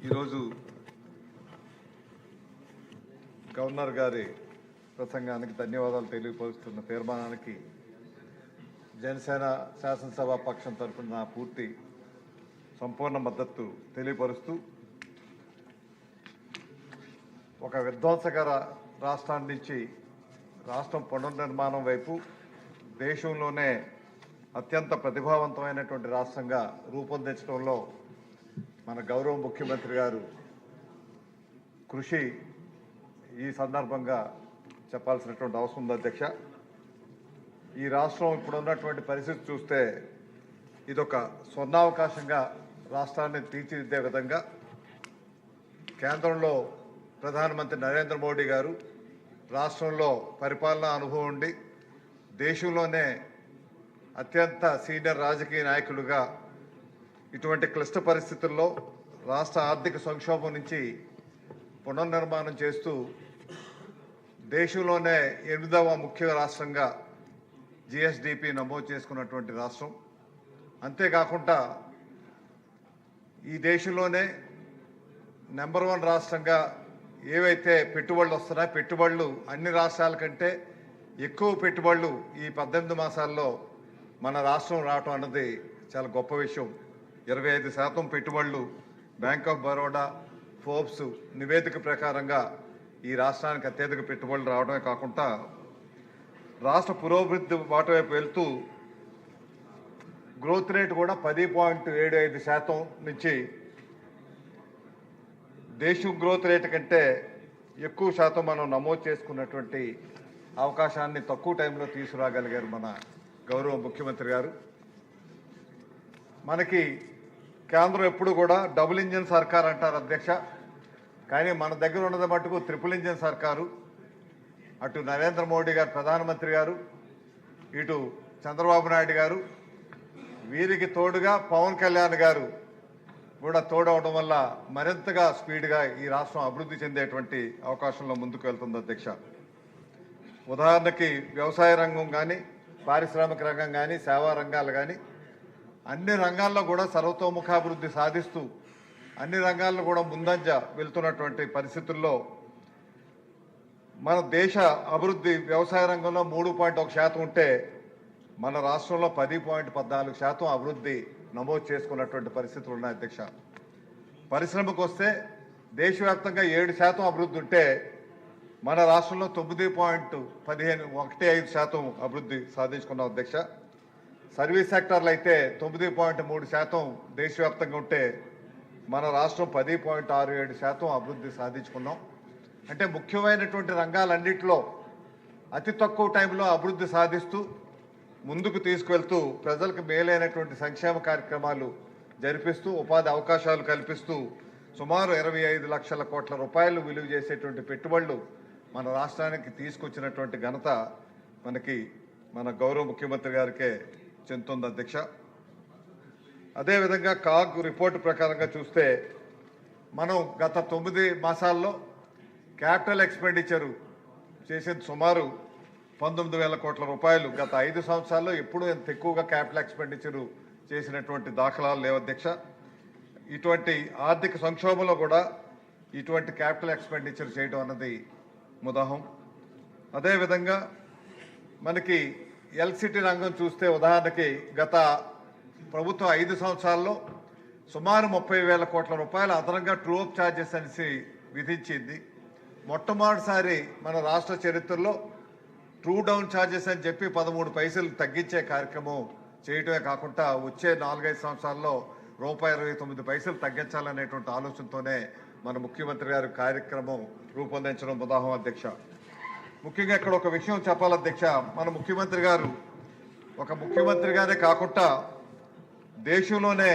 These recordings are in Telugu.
ఈరోజు గవర్నర్ గారి ప్రసంగానికి ధన్యవాదాలు తెలియపరుస్తున్న తీర్మానానికి జనసేన శాసనసభ పక్షం తరఫున నా పూర్తి సంపూర్ణ మద్దతు తెలియపరుస్తూ ఒక విధ్వంసకర రాష్ట్రాన్ని నుంచి రాష్ట్రం పునర్నిర్మాణం వైపు దేశంలోనే అత్యంత ప్రతిభావంతమైనటువంటి రాష్ట్రంగా రూపొందించడంలో మన గౌరవ ముఖ్యమంత్రి గారు కృషి ఈ సందర్భంగా చెప్పాల్సినటువంటి అవసరం ఉంది అధ్యక్ష. ఈ రాష్ట్రం ఇప్పుడున్నటువంటి పరిస్థితి చూస్తే ఇదొక స్వర్ణావకాశంగా రాష్ట్రాన్ని తీర్చిదిద్దే విధంగా కేంద్రంలో ప్రధానమంత్రి నరేంద్ర మోడీ గారు రాష్ట్రంలో పరిపాలనా అనుభవం ఉండి దేశంలోనే అత్యంత సీనియర్ రాజకీయ నాయకులుగా ఇటువంటి క్లిష్ట పరిస్థితుల్లో రాష్ట్ర ఆర్థిక సంక్షోభం నుంచి పునర్నిర్మాణం చేస్తూ దేశంలోనే 8వ ముఖ్య రాష్ట్రంగా జిఎస్డిపి నమోదు చేసుకున్నటువంటి రాష్ట్రం. అంతేకాకుండా ఈ దేశంలోనే నెంబర్ 1 రాష్ట్రంగా ఏవైతే పెట్టుబడులు వస్తున్నాయో పెట్టుబడులు అన్ని రాష్ట్రాల కంటే ఎక్కువ పెట్టుబడులు ఈ 18 మాసాల్లో మన రాష్ట్రం రావటం అన్నది చాలా గొప్ప విషయం. 25% పెట్టుబడులు బ్యాంక్ ఆఫ్ బరోడా ఫోర్బ్స్ నివేదిక ప్రకారంగా ఈ రాష్ట్రానికి అత్యధిక పెట్టుబడులు రావడమే కాకుండా రాష్ట్ర పురోభివృద్ధి బాట వైపు వెళ్తూ గ్రోత్ రేట్ కూడా 10.75% నుంచి దేశం గ్రోత్ రేట్ కంటే ఎక్కువ శాతం మనం నమోదు చేసుకున్నటువంటి అవకాశాన్ని తక్కువ టైంలో తీసుకురాగలిగారు మన గౌరవ ముఖ్యమంత్రి గారు. మనకి కేంద్రం ఎప్పుడు కూడా డబుల్ ఇంజిన్ సర్కార్ అంటారు అధ్యక్ష, కానీ మన దగ్గర ఉన్నది మటుకు ట్రిపుల్ ఇంజిన్ సర్కారు. అటు నరేంద్ర మోడీ గారు ప్రధానమంత్రి గారు, ఇటు చంద్రబాబు నాయుడు గారు, వీరికి తోడుగా పవన్ కళ్యాణ్ గారు కూడా తోడవడం వల్ల మరింతగా స్పీడ్గా ఈ రాష్ట్రం అభివృద్ధి చెందేటువంటి అవకాశంలో ముందుకు వెళ్తుంది అధ్యక్ష. ఉదాహరణకి వ్యవసాయ రంగం కానీ, పారిశ్రామిక రంగం కానీ, సేవా రంగాలు కానీ అన్ని రంగాల్లో కూడా సర్వతోముఖాభివృద్ధి సాధిస్తూ అన్ని రంగాల్లో కూడా ముందంజ వెళ్తున్నటువంటి పరిస్థితుల్లో మన దేశ అభివృద్ధి వ్యవసాయ రంగంలో 3.1% ఉంటే మన రాష్ట్రంలో 10.14% అభివృద్ధి నమోదు చేసుకున్నటువంటి పరిస్థితులు ఉన్నాయి అధ్యక్ష. పరిశ్రమకు వస్తే దేశవ్యాప్తంగా 7% అభివృద్ధి ఉంటే మన రాష్ట్రంలో 9.15% అభివృద్ధి సాధించుకున్నాం అధ్యక్ష. సర్వీస్ సెక్టర్లు అయితే 9.3% దేశవ్యాప్తంగా ఉంటే మన రాష్ట్రం 10.67% అభివృద్ధి సాధించుకున్నాం. అంటే ముఖ్యమైనటువంటి రంగాలన్నింటిలో అతి తక్కువ టైంలో అభివృద్ధి సాధిస్తూ ముందుకు తీసుకువెళ్తూ ప్రజలకు మేలైనటువంటి సంక్షేమ కార్యక్రమాలు జరిపిస్తూ ఉపాధి అవకాశాలు కల్పిస్తూ సుమారు 25 లక్షల కోట్ల రూపాయలు విలువ చేసేటువంటి పెట్టుబడులు మన రాష్ట్రానికి తీసుకొచ్చినటువంటి ఘనత మనకి మన గౌరవ ముఖ్యమంత్రి గారికే చెందుతుంది అధ్యక్ష. అదేవిధంగా కాగ్ రిపోర్టు ప్రకారంగా చూస్తే మనం గత 9 మాసాల్లో క్యాపిటల్ ఎక్స్పెండిచరు చేసేది సుమారు 19,000 కోట్ల రూపాయలు. గత 5 సంవత్సరాల్లో ఎప్పుడూ ఎంత ఎక్కువగా క్యాపిటల్ ఎక్స్పెండిచరు చేసినటువంటి దాఖలాలు లేవు అధ్యక్ష. ఇటువంటి ఆర్థిక సంక్షోభంలో కూడా ఇటువంటి క్యాపిటల్ ఎక్స్పెండిచర్ చేయడం అన్నది ముదాహం. అదేవిధంగా మనకి ఎలక్ట్రిసిటీ రంగం చూస్తే ఉదాహరణకి గత ప్రభుత్వం 5 సంవత్సరాల్లో సుమారు 30,000 కోట్ల రూపాయలు అదనంగా ట్రూ అప్ ఛార్జెస్ అనేసి విధించింది. మొట్టమొదటిసారి మన రాష్ట్ర చరిత్రలో ట్రూ డౌన్ ఛార్జెస్ అని చెప్పి 13 పైసలు తగ్గించే కార్యక్రమం చేయటమే కాకుండా వచ్చే 4-5 సంవత్సరాల్లో ₹1.29 తగ్గించాలనేటువంటి ఆలోచనతోనే మన ముఖ్యమంత్రి గారి కార్యక్రమం రూపొందించడం ఉదాహరణ అధ్యక్ష. ముఖ్యంగా ఇక్కడ ఒక విషయం చెప్పాలి అధ్యక్ష, మన ముఖ్యమంత్రి గారు ఒక ముఖ్యమంత్రిగానే కాకుండా దేశంలోనే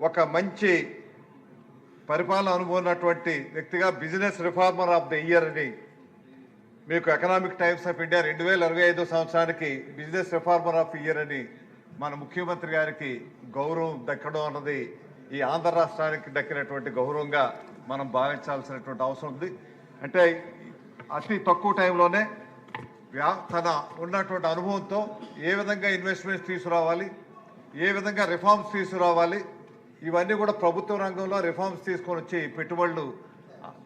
ఒక మంచి పరిపాలన అనుభవం ఉన్నటువంటి వ్యక్తిగా business reformer of the year అని మీకు ఎకనామిక్ టైమ్స్ ఆఫ్ ఇండియా 2025 సంవత్సరానికి బిజినెస్ రిఫార్మర్ ఆఫ్ ఇయర్ అని మన ముఖ్యమంత్రి గారికి గౌరవం దక్కడం అన్నది ఈ ఆంధ్ర రాష్ట్రానికి దక్కినటువంటి గౌరవంగా మనం భావించాల్సినటువంటి అవసరం ఉంది. అంటే అతి తక్కువ టైంలోనే తన ఉన్నటువంటి అనుభవంతో ఏ విధంగా ఇన్వెస్ట్మెంట్స్ తీసుకురావాలి, ఏ విధంగా రిఫార్మ్స్ తీసుకురావాలి, ఇవన్నీ కూడా ప్రభుత్వ రంగంలో రిఫార్మ్స్ తీసుకొని వచ్చి పెట్టుబడులు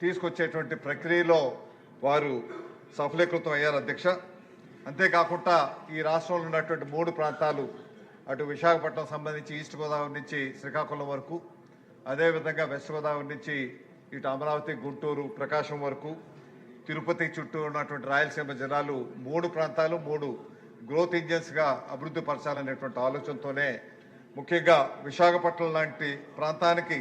తీసుకొచ్చేటువంటి ప్రక్రియలో వారు సఫలీకృతం అయ్యారు అధ్యక్ష. అంతేకాకుండా ఈ రాష్ట్రంలో ఉన్నటువంటి 3 ప్రాంతాలు, అటు విశాఖపట్నం సంబంధించి ఈస్ట్ గోదావరి నుంచి శ్రీకాకుళం వరకు, అదేవిధంగా వెస్ట్ గోదావరి నుంచి ఇటు అమరావతి, గుంటూరు, ప్రకాశం వరకు, తిరుపతి చుట్టూ ఉన్నటువంటి రాయలసీమ జిల్లాలు 3 ప్రాంతాలు 3 గ్రోత్ ఇంజన్స్గా అభివృద్ధి పరచాలనేటువంటి ఆలోచనతోనే ముఖ్యంగా విశాఖపట్నం లాంటి ప్రాంతానికి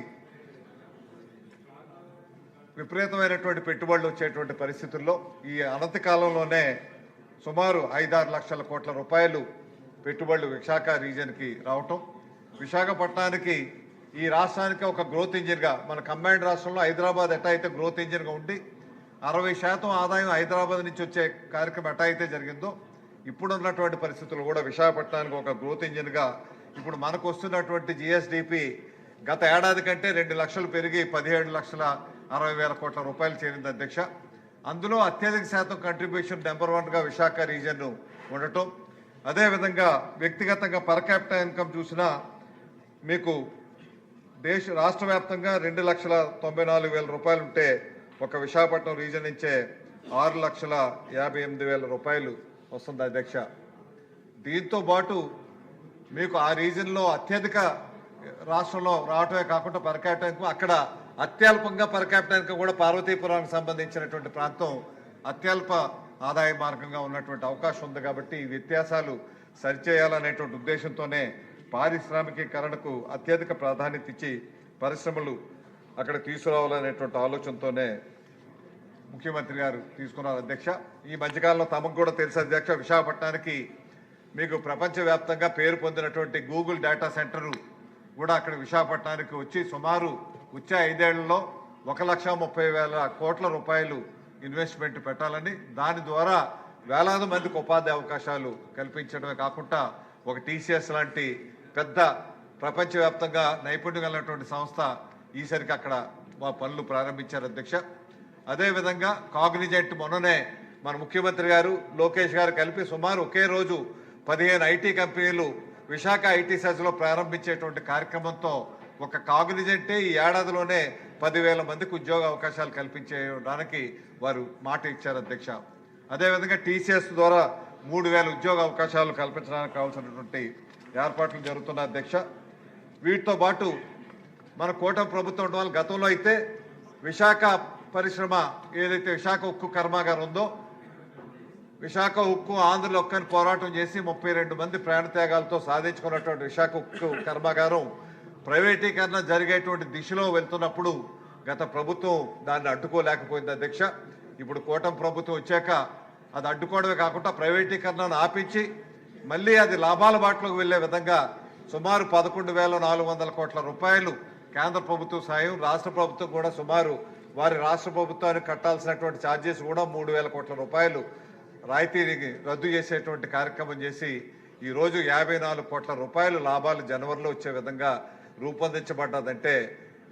విపరీతమైనటువంటి పెట్టుబడులు వచ్చేటువంటి పరిస్థితుల్లో ఈ అనంత కాలంలోనే సుమారు 5-6 లక్షల కోట్ల రూపాయలు పెట్టుబడులు విశాఖ రీజియన్కి రావటం, విశాఖపట్నానికి ఈ రాష్ట్రానికి ఒక గ్రోత్ ఇంజిన్గా, మన కంబైన్డ్ రాష్ట్రంలో హైదరాబాద్ ఎట్టా అయితే గ్రోత్ ఇంజిన్గా ఉండి 60% ఆదాయం హైదరాబాద్ నుంచి వచ్చే కార్యక్రమం ఎట్టా అయితే జరిగిందో, ఇప్పుడున్నటువంటి పరిస్థితులు కూడా విశాఖపట్నానికి ఒక గ్రోత్ ఇంజిన్గా ఇప్పుడు మనకు వస్తున్నటువంటి జిఎస్డిపి గత ఏడాది కంటే 2 లక్షలు పెరిగి 17,60,000 కోట్ల రూపాయలు చేరింది అధ్యక్ష. అందులో అత్యధిక శాతం కంట్రిబ్యూషన్ నెంబర్ 1గా విశాఖ రీజియన్ ఉండటం, అదేవిధంగా వ్యక్తిగతంగా పర్ క్యాపిటా ఇన్కమ్ చూసినా మీకు రాష్ట్ర వ్యాప్తంగా 2,94,000 రూపాయలు ఉంటే ఒక విశాఖపట్నం రీజియన్ నుంచే 6,58,000 రూపాయలు వస్తుంది అధ్యక్ష. దీంతో పాటు మీకు ఆ రీజియన్లో అత్యధిక రాష్ట్రంలో రావటమే కాకుండా పర్ క్యాపిటా ఇన్కమ్ అక్కడ అత్యల్పంగా పర్ క్యాపిటా ఇన్కమ్ కూడా పార్వతీపురానికి సంబంధించినటువంటి ప్రాంతం అత్యల్ప ఆదాయ మార్గంగా ఉన్నటువంటి అవకాశం ఉంది. కాబట్టి ఈ వ్యత్యాసాలు సరిచేయాలనేటువంటి ఉద్దేశంతోనే పారిశ్రామికీకరణకు అత్యధిక ప్రాధాన్యత ఇచ్చి పరిశ్రమలు అక్కడ తీసుకురావాలనేటువంటి ఆలోచనతోనే ముఖ్యమంత్రి గారు తీసుకున్నారు అధ్యక్ష. ఈ మధ్యకాలంలో తమకు కూడా తెలుసు అధ్యక్ష, విశాఖపట్నానికి మీకు ప్రపంచవ్యాప్తంగా పేరు పొందినటువంటి గూగుల్ డేటా సెంటరు కూడా అక్కడ విశాఖపట్నానికి వచ్చి సుమారు వచ్చే 5 ఏళ్లలో 1,30,000 కోట్ల రూపాయలు ఇన్వెస్ట్మెంట్ పెట్టాలని, దాని ద్వారా వేలాది మందికి ఉపాధి అవకాశాలు కల్పించడమే కాకుండా ఒక టీసీఎస్ లాంటి పెద్ద ప్రపంచవ్యాప్తంగా నైపుణ్యం కలిగినటువంటి సంస్థ ఈసరికి అక్కడ పనులు ప్రారంభించారు అధ్యక్ష. అదేవిధంగా కాగ్నిజెంట్ మొన్ననే మన ముఖ్యమంత్రి గారు లోకేష్ గారు కలిపి సుమారు ఒకే రోజు 15 ఐటీ కంపెనీలు విశాఖ ఐటీ సెజ్లో ప్రారంభించేటువంటి కార్యక్రమంతో ఒక కాగ్నిజెంటే ఈ ఏడాదిలోనే 10,000 మందికి ఉద్యోగ అవకాశాలు కల్పించడానికి వారు మాట ఇచ్చారు అధ్యక్ష. అదేవిధంగా టీసీఎస్ ద్వారా 3,000 ఉద్యోగ అవకాశాలు కల్పించడానికి కావాల్సినటువంటి ఏర్పాట్లు జరుగుతున్న అధ్యక్ష. వీటితో పాటు మన కూటమి ప్రభుత్వం ఉండడం వల్ల గతంలో అయితే విశాఖ పరిశ్రమ ఏదైతే విశాఖ ఉక్కు కర్మాగారం ఉందో, విశాఖ ఉక్కు ఆంధ్రలో ఒక్కని పోరాటం చేసి 32 మంది ప్రాణత్యాగాలతో సాధించుకున్నటువంటి విశాఖ ఉక్కు కర్మాగారం ప్రైవేటీకరణ జరిగేటువంటి దిశలో వెళ్తున్నప్పుడు గత ప్రభుత్వం దాన్ని అడ్డుకోలేకపోయింది అధ్యక్ష. ఇప్పుడు కూటమి ప్రభుత్వం వచ్చాక అది అడ్డుకోవడమే కాకుండా ప్రైవేటీకరణను ఆపించి మళ్ళీ అది లాభాల బాటలోకి వెళ్లే విధంగా సుమారు 11,400 కోట్ల రూపాయలు కేంద్ర ప్రభుత్వం సాయం, రాష్ట్ర ప్రభుత్వం కూడా సుమారు వారి రాష్ట్ర ప్రభుత్వానికి కట్టాల్సినటువంటి ఛార్జెస్ కూడా 3,000 కోట్ల రూపాయలు రాయితీని రద్దు చేసేటువంటి కార్యక్రమం చేసి ఈరోజు 54 కోట్ల రూపాయలు లాభాలు జనవరిలో వచ్చే విధంగా రూపొందించబడ్డదంటే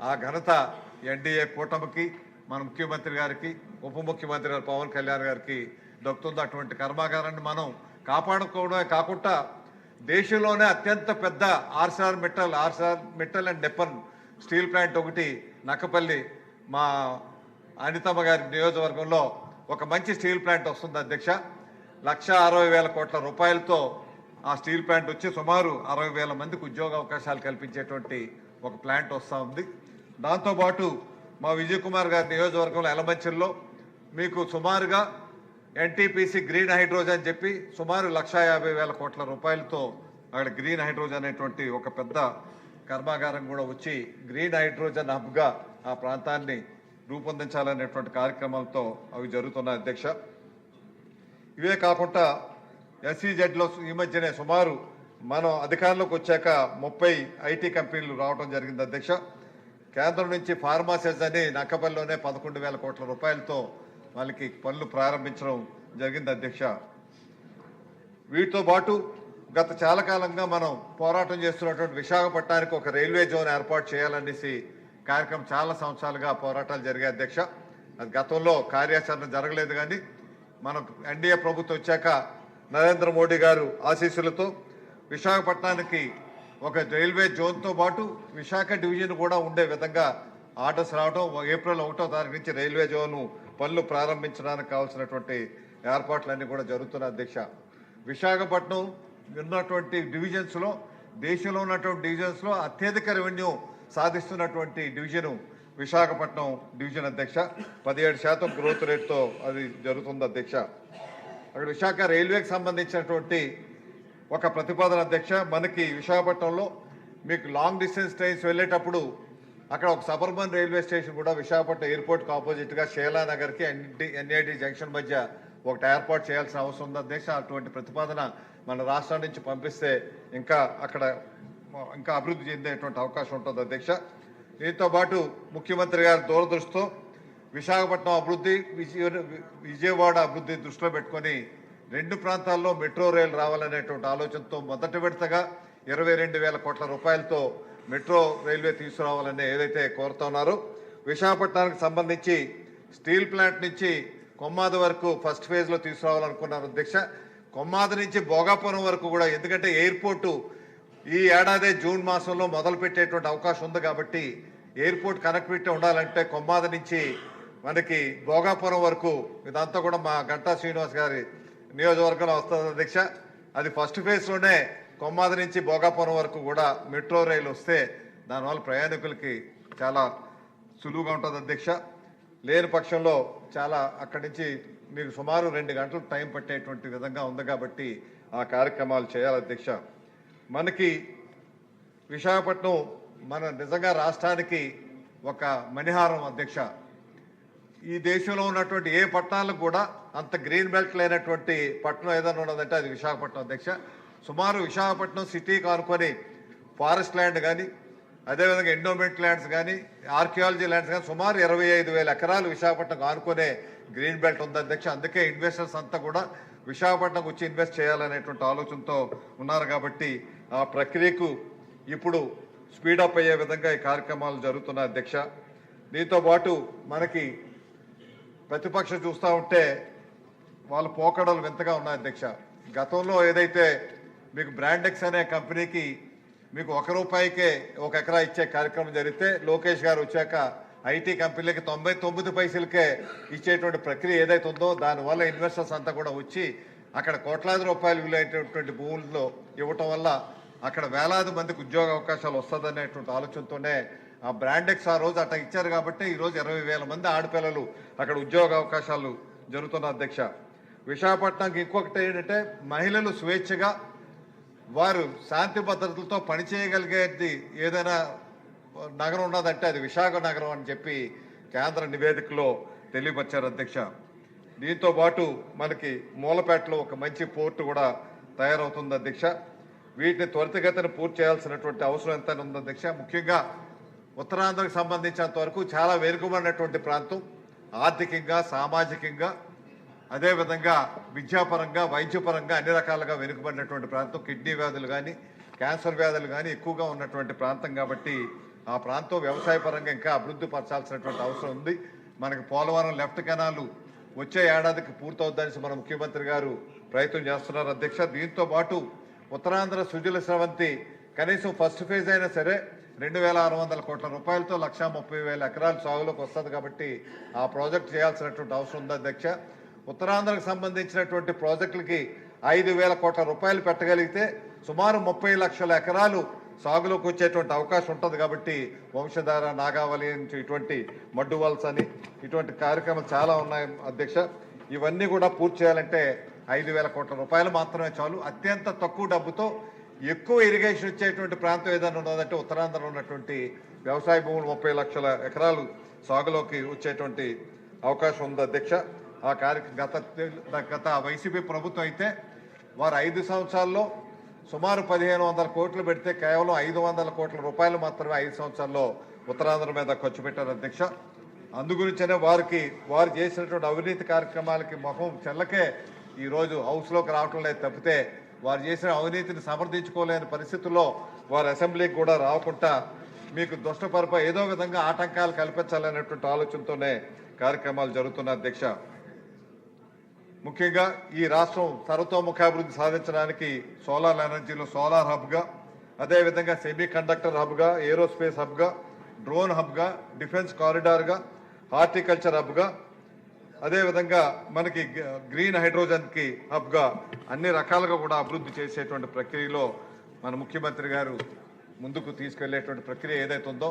ఆ ఘనత ఎన్డీఏ కూటమికి, మన ముఖ్యమంత్రి గారికి, ఉప ముఖ్యమంత్రి గారు పవన్ కళ్యాణ్ గారికి దక్కుతుంది. అటువంటి కర్మాగారాన్ని మనం కాపాడుకోవడమే కాకుండా దేశంలోనే అత్యంత పెద్ద Arcelor Mittal and Nippon steel plant ఒకటి నక్కపల్లి మా అనితమ్మ గారి నియోజకవర్గంలో ఒక మంచి స్టీల్ ప్లాంట్ వస్తుంది అధ్యక్ష. 1,60,000 కోట్ల రూపాయలతో ఆ స్టీల్ ప్లాంట్ వచ్చి సుమారు 60,000 మందికి ఉద్యోగ అవకాశాలు కల్పించేటువంటి ఒక ప్లాంట్ వస్తూ ఉంది. దాంతోపాటు మా విజయ్ కుమార్ గారి నియోజకవర్గంలో ఎలమంచిల్లో మీకు సుమారుగా ఎన్టీపీసీ గ్రీన్ హైడ్రోజన్ చెప్పి సుమారు 1,50,000 కోట్ల రూపాయలతో అక్కడ గ్రీన్ హైడ్రోజన్ అనేటువంటి ఒక పెద్ద కర్మాగారం కూడా వచ్చి గ్రీన్ హైడ్రోజన్ హబ్గా ఆ ప్రాంతాన్ని రూపొందించాలనేటువంటి కార్యక్రమాలతో అవి జరుగుతున్నాయి అధ్యక్ష. ఇవే కాకుండా ఎస్ఈజెడ్లో ఈ మధ్యనే సుమారు మనం అధికారంలోకి వచ్చాక 30 ఐటీ కంపెనీలు రావడం జరిగింది అధ్యక్ష. కేంద్రం నుంచి ఫార్మాసెస్ అని నక్కపల్లిలోనే 11,000 కోట్ల రూపాయలతో వాళ్ళకి పనులు ప్రారంభించడం జరిగింది అధ్యక్ష. వీటితో పాటు గత చాలా కాలంగా మనం పోరాటం చేస్తున్నటువంటి విశాఖపట్నానికి ఒక రైల్వే జోన్ ఏర్పాటు చేయాలనేసి కార్యక్రమం చాలా సంవత్సరాలుగా పోరాటాలు జరిగాయి అధ్యక్ష. అది గతంలో కార్యాచరణ జరగలేదు. కానీ మనం ఎన్డీఏ ప్రభుత్వం వచ్చాక నరేంద్ర మోడీ గారు ఆశీస్సులతో విశాఖపట్నానికి ఒక రైల్వే జోన్తో పాటు విశాఖ డివిజన్ కూడా ఉండే విధంగా ఆర్డర్స్ రావడం, ఏప్రిల్ 1వ తారీఖు నుంచి రైల్వే జోను పనులు ప్రారంభించడానికి కావాల్సినటువంటి ఏర్పాట్లన్నీ కూడా జరుగుతున్న అధ్యక్ష. విశాఖపట్నం ఉన్నటువంటి డివిజన్స్లో, దేశంలో ఉన్నటువంటి డివిజన్స్లో అత్యధిక రెవెన్యూ సాధిస్తున్నటువంటి డివిజను విశాఖపట్నం డివిజన్ అధ్యక్ష. 17% గ్రోత్ రేట్తో అది జరుగుతుంది అధ్యక్ష. అక్కడ విశాఖ రైల్వేకి సంబంధించినటువంటి ఒక ప్రతిపాదన అధ్యక్ష, మనకి విశాఖపట్నంలో మీకు లాంగ్ డిస్టెన్స్ ట్రైన్స్ వెళ్ళేటప్పుడు అక్కడ ఒక సబర్బన్ రైల్వే స్టేషన్ కూడా విశాఖపట్నం ఎయిర్పోర్ట్కి ఆపోజిట్గా షేలానగర్కి ఎన్ఐటి జంక్షన్ మధ్య ఒకటి ఏర్పాటు చేయాల్సిన అవసరం ఉంది అధ్యక్ష. అటువంటి ప్రతిపాదన మన రాష్ట్రం నుంచి పంపిస్తే అక్కడ ఇంకా అభివృద్ధి చెందేటువంటి అవకాశం ఉంటుంది అధ్యక్ష. దీంతో పాటు ముఖ్యమంత్రి గారి దూరదృష్టితో విశాఖపట్నం అభివృద్ధి, విజయవాడ అభివృద్ధి దృష్టిలో పెట్టుకొని 2 ప్రాంతాల్లో మెట్రో రైలు రావాలనేటువంటి ఆలోచనతో మొదటి విడతగా 22,000 కోట్ల రూపాయలతో మెట్రో రైల్వే తీసుకురావాలని ఏదైతే కోరుతున్నారో, విశాఖపట్నానికి సంబంధించి స్టీల్ ప్లాంట్ నుంచి కొమ్మాది వరకు ఫస్ట్ ఫేజ్లో తీసుకురావాలనుకున్నారు అధ్యక్ష. కొమ్మాది నుంచి భోగాపురం వరకు కూడా, ఎందుకంటే ఎయిర్పోర్టు ఈ ఏడాది జూన్ మాసంలో మొదలు పెట్టేటువంటి అవకాశం ఉంది కాబట్టి ఎయిర్పోర్ట్ కనెక్టివిటీ ఉండాలంటే కొమ్మాది నుంచి మనకి భోగాపురం వరకు ఇదంతా కూడా మా గంటా శ్రీనివాస్ గారి నియోజకవర్గంలో వస్తుంది అధ్యక్ష. అది ఫస్ట్ ఫేజ్లోనే కొమ్మాది నుంచి భోగాపురం వరకు కూడా మెట్రో రైలు వస్తే దానివల్ల ప్రయాణికులకి చాలా సులువుగా ఉంటుంది అధ్యక్ష. లేని పక్షంలో చాలా అక్కడి నుంచి మీకు సుమారు 2 గంటలు టైం పట్టేటువంటి విధంగా ఉంది కాబట్టి ఆ కార్యక్రమాలు చేయాలి అధ్యక్ష. మనకి విశాఖపట్నం మన నిజంగా రాష్ట్రానికి ఒక మణిహారం అధ్యక్ష. ఈ దేశంలో ఉన్నటువంటి ఏ పట్టణాలకు కూడా అంత గ్రీన్ బెల్ట్ లేనటువంటి పట్టణం ఏదైనా ఉన్నదంటే అది విశాఖపట్నం అధ్యక్ష. సుమారు విశాఖపట్నం సిటీకి ఆనుకొని ఫారెస్ట్ ల్యాండ్ కానీ, అదేవిధంగా ఎండోమెంట్ ల్యాండ్స్ కానీ, ఆర్కియాలజీ ల్యాండ్స్ కానీ సుమారు 25,000 ఎకరాలు విశాఖపట్నం ఆనుకునే గ్రీన్ బెల్ట్ ఉంది అధ్యక్ష. అందుకే ఇన్వెస్టర్స్ అంతా కూడా విశాఖపట్నంకు వచ్చి ఇన్వెస్ట్ చేయాలనేటువంటి ఆలోచనతో ఉన్నారు కాబట్టి ఆ ప్రక్రియకు ఇప్పుడు స్పీడప్ అయ్యే విధంగా ఈ కార్యక్రమాలు జరుగుతున్నాయి అధ్యక్ష. దీంతో పాటు మనకి ప్రతిపక్షం చూస్తూ ఉంటే వాళ్ళ పోకడలు వింతగా ఉన్నాయి అధ్యక్ష. గతంలో ఏదైతే మీకు బ్రాండెక్స్ అనే కంపెనీకి మీకు ₹1 1 ఎకరా ఇచ్చే కార్యక్రమం జరిగితే లోకేష్ గారు వచ్చాక ఐటీ కంపెనీలకి 99 పైసలకే ఇచ్చేటువంటి ప్రక్రియ ఏదైతే ఉందో దానివల్ల ఇన్వెస్టర్స్ అంతా కూడా వచ్చి అక్కడ కోట్లాది రూపాయలు విలువైనటువంటి భూముల్లో ఇవ్వటం వల్ల అక్కడ వేలాది మందికి ఉద్యోగ అవకాశాలు వస్తుందనేటువంటి ఆలోచనతోనే ఆ బ్రాండెక్స్ ఆ రోజు అట్లా ఇచ్చారు కాబట్టి ఈరోజు 20,000 మంది ఆడపిల్లలు అక్కడ ఉద్యోగ అవకాశాలు జరుగుతున్న అధ్యక్ష. విశాఖపట్నంకి ఇంకొకటి ఏంటంటే మహిళలు స్వేచ్ఛగా వారు శాంతి భద్రతలతో పనిచేయగలిగేది ఏదైనా నగరం ఉన్నదంటే అది విశాఖ నగరం అని చెప్పి కేంద్ర నివేదికలో తెలియపరిచారు అధ్యక్ష. దీంతో పాటు మనకి మూలపేటలో ఒక మంచి పోర్టు కూడా తయారవుతుంది అధ్యక్ష. వీటిని త్వరితగతిన పూర్తి చేయాల్సినటువంటి అవసరం ఎంత ఉంది అధ్యక్ష. ముఖ్యంగా ఉత్తరాంధ్రకు సంబంధించినంత వరకు చాలా వెనుకబడినటువంటి ప్రాంతం, ఆర్థికంగా, సామాజికంగా, అదేవిధంగా విద్యాపరంగా, వైద్యపరంగా అన్ని రకాలుగా వెనుకబడినటువంటి ప్రాంతం. కిడ్నీ వ్యాధులు కానీ, క్యాన్సర్ వ్యాధులు కానీ ఎక్కువగా ఉన్నటువంటి ప్రాంతం కాబట్టి ఆ ప్రాంతం వ్యవసాయపరంగా ఇంకా అభివృద్ధి పరచాల్సినటువంటి అవసరం ఉంది. మనకి పోలవరం లెఫ్ట్ కెనాలు వచ్చే ఏడాదికి పూర్తవుద్దని మన ముఖ్యమంత్రి గారు ప్రయత్నం చేస్తున్నారు అధ్యక్ష. దీంతో పాటు ఉత్తరాంధ్ర సుజల స్రవంతి కనీసం ఫస్ట్ ఫేజ్ అయినా సరే 2,600 కోట్ల రూపాయలతో 1,30,000 ఎకరాలు సాగులోకి వస్తుంది కాబట్టి ఆ ప్రాజెక్ట్ చేయాల్సినటువంటి అవసరం ఉంది అధ్యక్ష. ఉత్తరాంధ్రకు సంబంధించినటువంటి ప్రాజెక్టులకి 5,000 కోట్ల రూపాయలు పెట్టగలిగితే సుమారు 30 లక్షల ఎకరాలు సాగులోకి వచ్చేటువంటి అవకాశం ఉంటుంది కాబట్టి వంశధార, నాగావళి నుంచి ఇటువంటి మడ్డువల్స్ అని ఇటువంటి కార్యక్రమాలు చాలా ఉన్నాయి అధ్యక్ష. ఇవన్నీ కూడా పూర్తి చేయాలంటే 5,000 కోట్ల రూపాయలు మాత్రమే చాలు. అత్యంత తక్కువ డబ్బుతో ఎక్కువ ఇరిగేషన్ ఇచ్చేటువంటి ప్రాంతం ఏదైనా ఉన్నదంటే ఉత్తరాంధ్రలో ఉన్నటువంటి వ్యవసాయ భూములు 30 లక్షల ఎకరాలు సాగులోకి వచ్చేటువంటి అవకాశం ఉంది అధ్యక్ష. ఆ గత వైసీపీ ప్రభుత్వం అయితే వారు 5 సంవత్సరాల్లో సుమారు 1,500 కోట్లు పెడితే కేవలం 500 కోట్ల రూపాయలు మాత్రమే 5 సంవత్సరాల్లో ఉత్తరాంధ్ర మీద ఖర్చు పెట్టారు అధ్యక్ష. అందుగురించనే వారు చేసినటువంటి అవినీతి కార్యక్రమాలకి మొహం చెల్లకే ఈరోజు హౌస్లోకి రావటం లేదు తప్పితే వారు చేసిన అవినీతిని సమర్థించుకోలేని పరిస్థితుల్లో వారు అసెంబ్లీకి కూడా రాకుండా మీకు దుష్టపరప ఏదో విధంగా ఆటంకాలు కల్పించాలనేటువంటి ఆలోచనతోనే కార్యక్రమాలు జరుగుతున్న అధ్యక్ష. ముఖ్యంగా ఈ రాష్ట్రం సర్వతోముఖాభివృద్ధి సాధించడానికి సోలార్ ఎనర్జీలో సోలార్ హబ్గా అదేవిధంగా సెమీ కండక్టర్ హబ్గా, ఏరోస్పేస్ హబ్గా, డ్రోన్ హబ్గా, డిఫెన్స్ కారిడార్గా, హార్టికల్చర్ హబ్గా, అదేవిధంగా మనకి గ్రీన్ హైడ్రోజన్కి హబ్గా అన్ని రకాలుగా కూడా అభివృద్ధి చేసేటువంటి ప్రక్రియలో మన ముఖ్యమంత్రి గారు ముందుకు తీసుకెళ్లేటువంటి ప్రక్రియ ఏదైతే ఉందో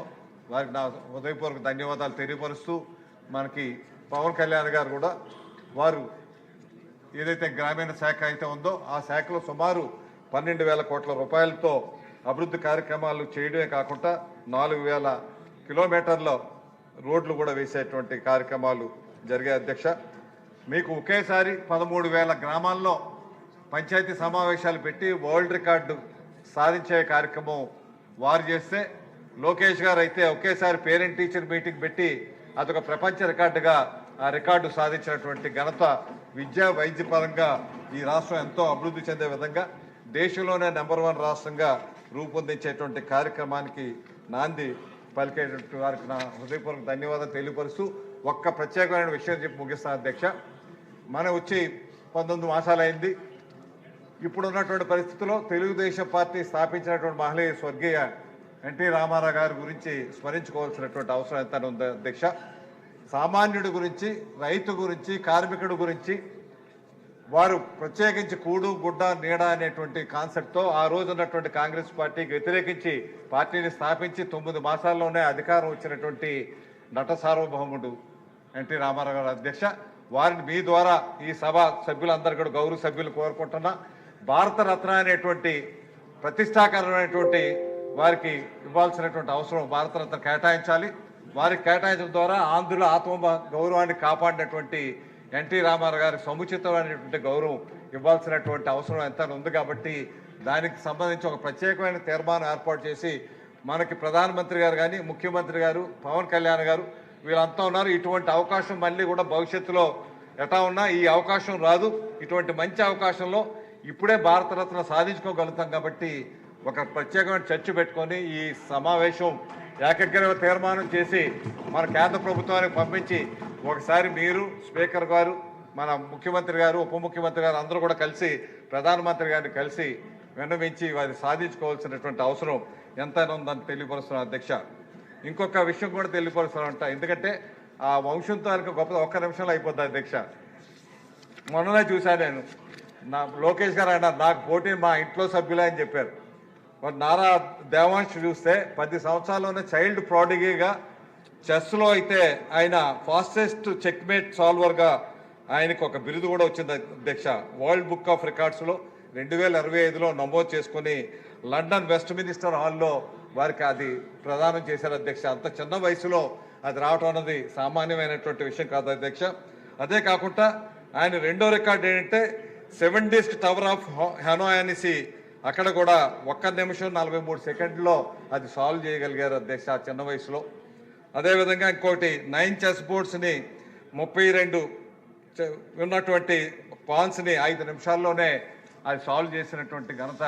వారికి నా హృదయపూర్వక ధన్యవాదాలు తెలియపరుస్తూ, మనకి పవన్ కళ్యాణ్ గారు కూడా వారు ఏదైతే గ్రామీణ శాఖ అయితే ఉందో ఆ శాఖలో సుమారు 12,000 కోట్ల రూపాయలతో అభివృద్ధి కార్యక్రమాలు చేయడమే కాకుండా 4,000 కిలోమీటర్ల రోడ్లు కూడా వేసేటువంటి కార్యక్రమాలు జరిగే అధ్యక్ష. మీకు ఒకేసారి 13,000 గ్రామాల్లో పంచాయతీ సమావేశాలు పెట్టి వరల్డ్ రికార్డు సాధించే కార్యక్రమం వారు చేస్తే, లోకేష్ గారు అయితే ఒకేసారి పేరెంట్ టీచర్ మీటింగ్ పెట్టి అదొక ప్రపంచ రికార్డుగా ఆ రికార్డు సాధించినటువంటి ఘనత విద్యా వైద్య పరంగా ఈ రాష్ట్రం ఎంతో అభివృద్ధి చెందే విధంగా దేశంలోనే నెంబర్ 1 రాష్ట్రంగా రూపొందించేటువంటి కార్యక్రమానికి నాంది పలికేటువంటి వారికి నా హృదయపూర్వక ధన్యవాదాలు తెలియపరుస్తూ ఒక్క ప్రత్యేకమైన విషయం చెప్పి ముగిస్తాను అధ్యక్ష. మనం వచ్చి 19 మాసాలైంది. ఇప్పుడున్నటువంటి పరిస్థితుల్లో తెలుగుదేశం పార్టీ స్థాపించినటువంటి మహనీయ స్వర్గీయ ఎన్టీ రామారావు గారి గురించి స్మరించుకోవాల్సినటువంటి అవసరం ఎంత ఉంది అధ్యక్ష. సామాన్యుడి గురించి, రైతు గురించి, కార్మికుడి గురించి వారు ప్రత్యేకించి కూడు గుడ్డ నీడ అనేటువంటి కాన్సెప్ట్తో ఆ రోజు ఉన్నటువంటి కాంగ్రెస్ పార్టీకి వ్యతిరేకించి పార్టీని స్థాపించి 9 మాసాల్లోనే అధికారం వచ్చినటువంటి నట సార్వభౌముడు ఎన్టీ రామారావు గారు అధ్యక్ష. వారిని మీ ద్వారా ఈ సభ సభ్యులందరూ కూడా గౌరవ సభ్యులు కోరుకుంటున్నా, భారతరత్న అనేటువంటి ప్రతిష్టాకరమైనటువంటి వారికి ఇవ్వాల్సినటువంటి అవసరం భారతరత్న కేటాయించాలి. వారికి కేటాయించడం ద్వారా ఆంధ్రుల ఆత్మ గౌరవాన్ని కాపాడినటువంటి ఎన్టీ రామారావు గారికి సముచితమైనటువంటి గౌరవం ఇవ్వాల్సినటువంటి అవసరం ఎంత ఉంది. కాబట్టి దానికి సంబంధించి ఒక ప్రత్యేకమైన తీర్మానం ఏర్పాటు చేసి మనకి ప్రధానమంత్రి గారు కానీ, ముఖ్యమంత్రి గారు, పవన్ కళ్యాణ్ గారు వీళ్ళంతా ఉన్నారు. ఇటువంటి అవకాశం మళ్ళీ కూడా భవిష్యత్తులో ఎటా ఉన్నా ఈ అవకాశం రాదు. ఇటువంటి మంచి అవకాశంలో ఇప్పుడే భారతరత్న సాధించుకోగలుగుతాం. కాబట్టి ఒక ప్రత్యేకమైన చర్చ పెట్టుకొని ఈ సమావేశం ఏకగ్రీవ తీర్మానం చేసి మన కేంద్ర ప్రభుత్వానికి పంపించి ఒకసారి మీరు, స్పీకర్ గారు, మన ముఖ్యమంత్రి గారు, ఉప ముఖ్యమంత్రి గారు అందరూ కూడా కలిసి ప్రధానమంత్రి గారిని కలిసి విన్నవించి వారి సాధించుకోవాల్సినటువంటి అవసరం ఎంతైనా ఉందని తెలియపరుస్తున్నాను అధ్యక్ష. ఇంకొక విషయం కూడా తెలియపరుస్తానంట, ఎందుకంటే ఆ వంశంతో గొప్ప ఒక్క నిమిషంలో అయిపోద్ది అధ్యక్ష. మొన్ననే చూశాను నేను, లోకేష్ గారు అన్నారు నాకు పోటీ మా ఇంట్లో సభ్యులే అని చెప్పారు. మరి నారా దేవాంశ్ చూస్తే 10 సంవత్సరాల్లోనే చైల్డ్ ప్రాడిగీగా, చెస్లో అయితే ఆయన ఫాస్టెస్ట్ చెక్మేట్ సాల్వర్గా ఆయనకు ఒక బిరుదు కూడా వచ్చింది అధ్యక్ష. వరల్డ్ బుక్ ఆఫ్ రికార్డ్స్లో 2025లో నమోదు చేసుకుని లండన్ వెస్ట్ మినిస్టర్ హాల్లో వారికి అది ప్రదానం చేశారు అధ్యక్ష. అంత చిన్న వయసులో అది రావటం అన్నది సామాన్యమైనటువంటి విషయం కాదు అధ్యక్ష. అదే కాకుండా ఆయన రెండో రికార్డు ఏంటంటే 7 డేస్ టవర్ ఆఫ్ హెనోయ్ అనేసి అక్కడ కూడా 1 నిమిషం 43 సెకండ్లో అది సాల్వ్ చేయగలిగారు అధ్యక్ష ఆ చిన్న వయసులో. అదేవిధంగా ఇంకోటి 9 చెస్ బోర్డ్స్ని 32 ఉన్నటువంటి పాన్స్ని 5 నిమిషాల్లోనే అది సాల్వ్ చేసినటువంటి ఘనత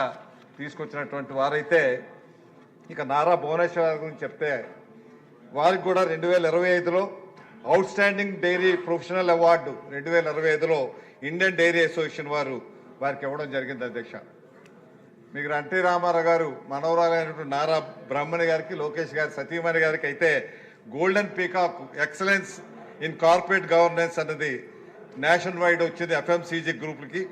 తీసుకొచ్చినటువంటి వారైతే, ఇక నారా భువనేశ్వర్ గురించి చెప్తే వారికి కూడా 2025లో outstanding dairy professional award 2025లో ఇండియన్ డైరీ అసోసియేషన్ వారికి ఇవ్వడం జరిగింది అధ్యక్ష. మీకు ఎన్టీ రామారావు గారు మనవరాలైనటువంటి నారా బ్రహ్మణి గారికి, లోకేష్ గారి సతీమణి గారికి అయితే golden peacock excellence in corporate governance అన్నది నేషన్ వైడ్ వచ్చింది ఎఫ్ఎంసీజీ గ్రూప్లకి.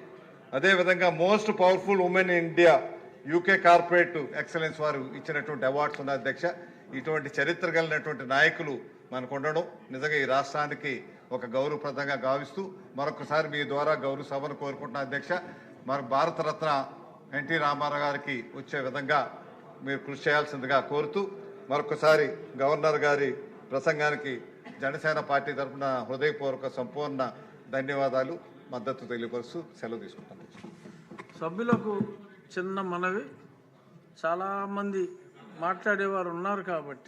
అదేవిధంగా most powerful women in India UK corporate excellence వారు ఇచ్చినటువంటి అవార్డ్స్ ఉన్నాయి అధ్యక్ష. ఇటువంటి చరిత్ర కలిగినటువంటి నాయకులు మనకు ఉండడం నిజంగా ఈ రాష్ట్రానికి ఒక గౌరవప్రదంగా గావిస్తూ మరొకసారి మీ ద్వారా గౌరవ సభను కోరుకుంటున్నా అధ్యక్ష. మరి భారతరత్న ఎన్టీ రామారావు గారికి వచ్చే విధంగా మీరు కృషి చేయాల్సిందిగా కోరుతూ మరొకసారి గవర్నర్ గారి ప్రసంగానికి జనసేన పార్టీ తరఫున హృదయపూర్వక సంపూర్ణ ధన్యవాదాలు, మద్దతు తెలియపరుస్తూ సెలవు తీసుకుంటాను. సభ్యులకు చిన్న మనవి, చాలామంది మాట్లాడేవారు ఉన్నారు కాబట్టి